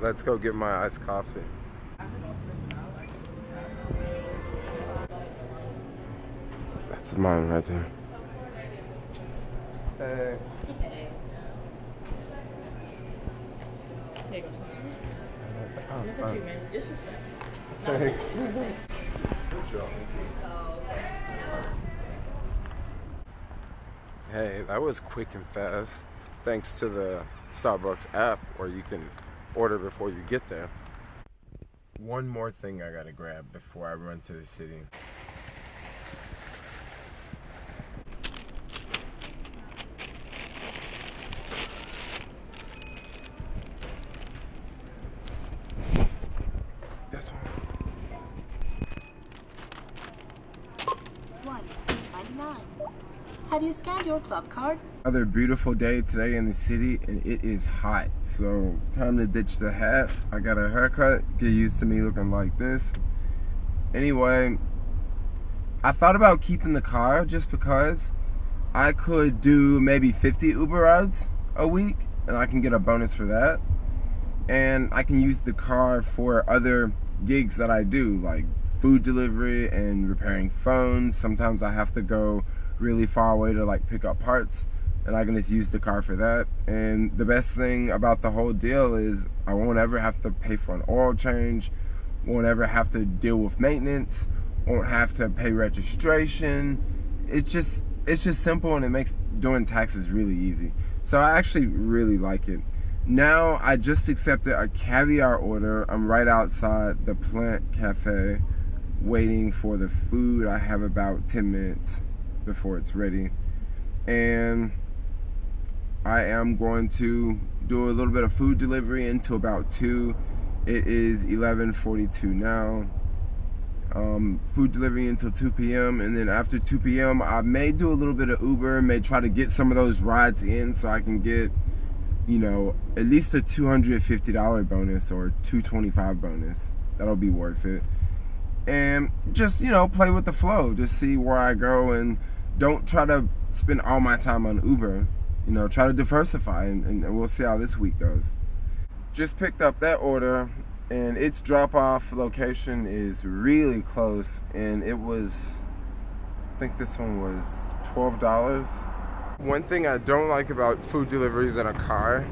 Let's go get my iced coffee. That's mine right there. Hey. There you go, some sweet. Oh, Look at you, man. Disrespect. Thanks. Good job. Hey, that was quick and fast. Thanks to the Starbucks app where you can order before you get there. One more thing I gotta grab before I run to the city. This one. $1.99. Have you scanned your club card? Another beautiful day today in the city, and it is hot, so time to ditch the hat. I got a haircut, get used to me looking like this. Anyway, I thought about keeping the car just because I could do maybe 50 Uber rides a week, and I can get a bonus for that. And I can use the car for other gigs that I do, like food delivery and repairing phones. Sometimes I have to go really far away to like pick up parts, and I can just use the car for that. And the best thing about the whole deal is I won't ever have to pay for an oil change, won't ever have to deal with maintenance, won't have to pay registration. It's just simple, and it makes doing taxes really easy. So I actually really like it. Now I just accepted a Caviar order. I'm right outside the Plant Cafe waiting for the food. I have about 10 minutes before it's ready, and I am going to do a little bit of food delivery until about 2. It is 11:42 now. Food delivery until 2 p.m. and then after 2 p.m. I may do a little bit of Uber, may try to get some of those rides in so I can get, you know, at least a $250 bonus or $225 bonus. That'll be worth it. And just, you know, play with the flow, just see where I go, and don't try to spend all my time on Uber. You know, try to diversify, and we'll see how this week goes. Just picked up that order, and its drop-off location is really close, and it was, I think this one was $12. One thing I don't like about food deliveries in a car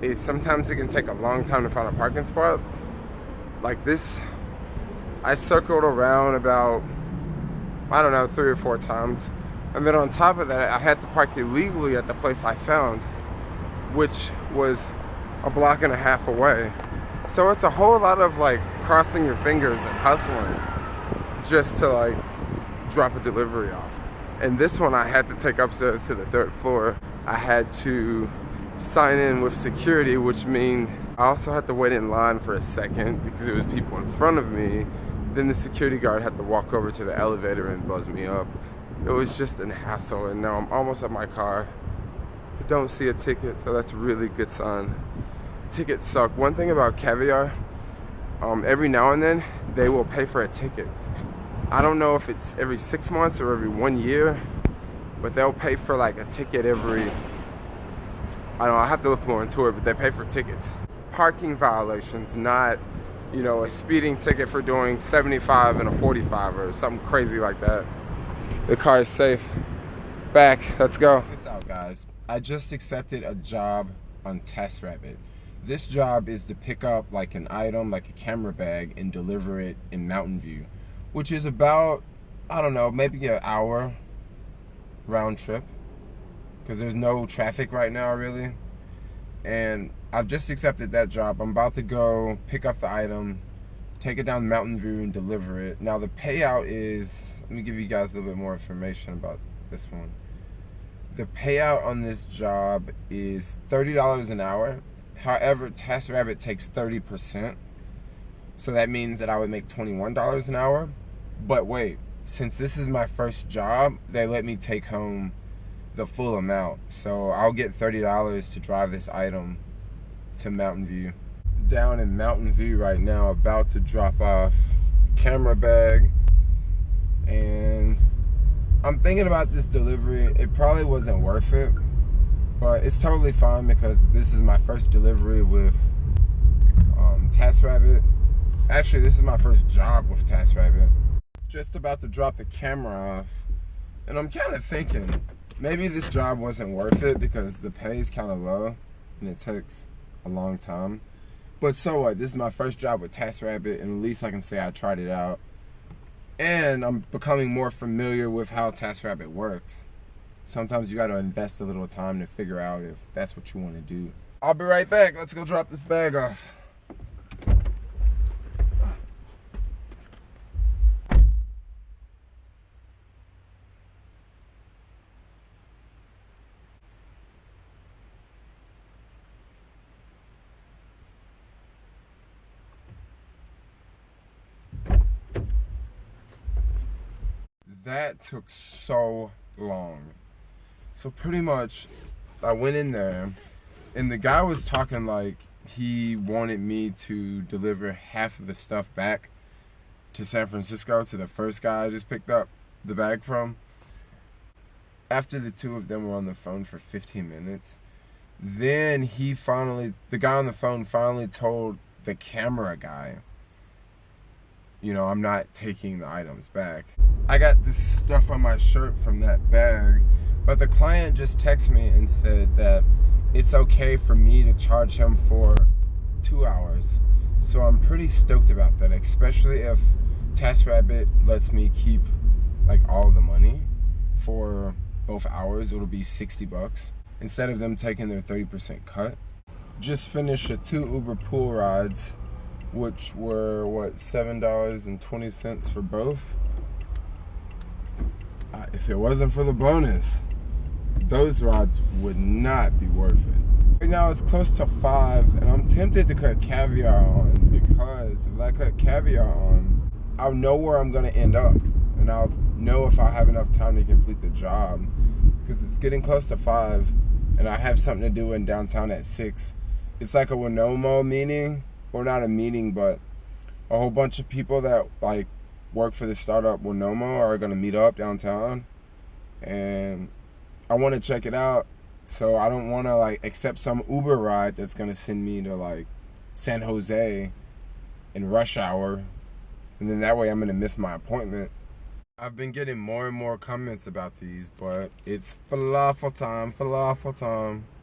is sometimes it can take a long time to find a parking spot. Like this, I circled around about, I don't know, 3 or 4 times. And then on top of that, I had to park illegally at the place I found, which was a block and a half away. So it's a whole lot of like crossing your fingers and hustling just to like drop a delivery off. And this one I had to take upstairs to the 3rd floor. I had to sign in with security, which means I also had to wait in line for a second because there was people in front of me. Then the security guard had to walk over to the elevator and buzz me up. It was just an hassle, and now I'm almost at my car. I don't see a ticket, so that's a really good sign. Tickets suck. One thing about Caviar, every now and then they will pay for a ticket. I don't know if it's every 6 months or every 1 year, but they'll pay for like a ticket every, I don't know, I have to look more into it, but they pay for tickets. Parking violations, not, you know, a speeding ticket for doing 75 and a 45 or something crazy like that. The car is safe. Back, let's go. Check this out, guys. I just accepted a job on TaskRabbit. This job is to pick up like an item, like a camera bag, and deliver it in Mountain View, which is about, I don't know, maybe an hour round trip, because there's no traffic right now really. And I've just accepted that job. I'm about to go pick up the item, take it down Mountain View, and deliver it. Now the payout is, let me give you guys a little bit more information about this one. The payout on this job is $30 an hour. However, TaskRabbit takes 30%. So that means that I would make $21 an hour. But wait, since this is my first job, they let me take home the full amount. So I'll get $30 to drive this item to Mountain View. Down in Mountain View right now, about to drop off camera bag, and I'm thinking about this delivery. It probably wasn't worth it, but it's totally fine because this is my first delivery with TaskRabbit. Actually, this is my first job with TaskRabbit. Just about to drop the camera off, and I'm kind of thinking maybe this job wasn't worth it because the pay is kind of low and it takes a long time. But so what? This is my first job with TaskRabbit, and at least I can say I tried it out. And I'm becoming more familiar with how TaskRabbit works. Sometimes you got to invest a little time to figure out if that's what you want to do. I'll be right back. Let's go drop this bag off. That took so long. So pretty much I went in there and the guy was talking like he wanted me to deliver half of the stuff back to San Francisco to the first guy I just picked up the bag from. After the two of them were on the phone for 15 minutes, then the guy on the phone finally told the camera guy, you know, I'm not taking the items back. I got this stuff on my shirt from that bag, but the client just texted me and said that it's okay for me to charge him for 2 hours. So I'm pretty stoked about that, especially if TaskRabbit lets me keep like all the money for both hours. It'll be $60 instead of them taking their 30% cut. Just finished 2 Uber pool rides, which were what, $7.20 for both. If it wasn't for the bonus, those rides would not be worth it. Right now it's close to 5 and I'm tempted to cut Caviar on, because if I cut Caviar on, I'll know where I'm going to end up and I'll know if I have enough time to complete the job, because it's getting close to 5 and I have something to do in downtown at 6. It's like a Winomo meeting, or not a meeting, but a whole bunch of people that like work for the startup Winomo are going to meet up downtown, and I want to check it out. So I don't want to like accept some Uber ride that's going to send me to like San Jose in rush hour, and then that way I'm going to miss my appointment. I've been getting more and more comments about these, but it's falafel time, falafel time.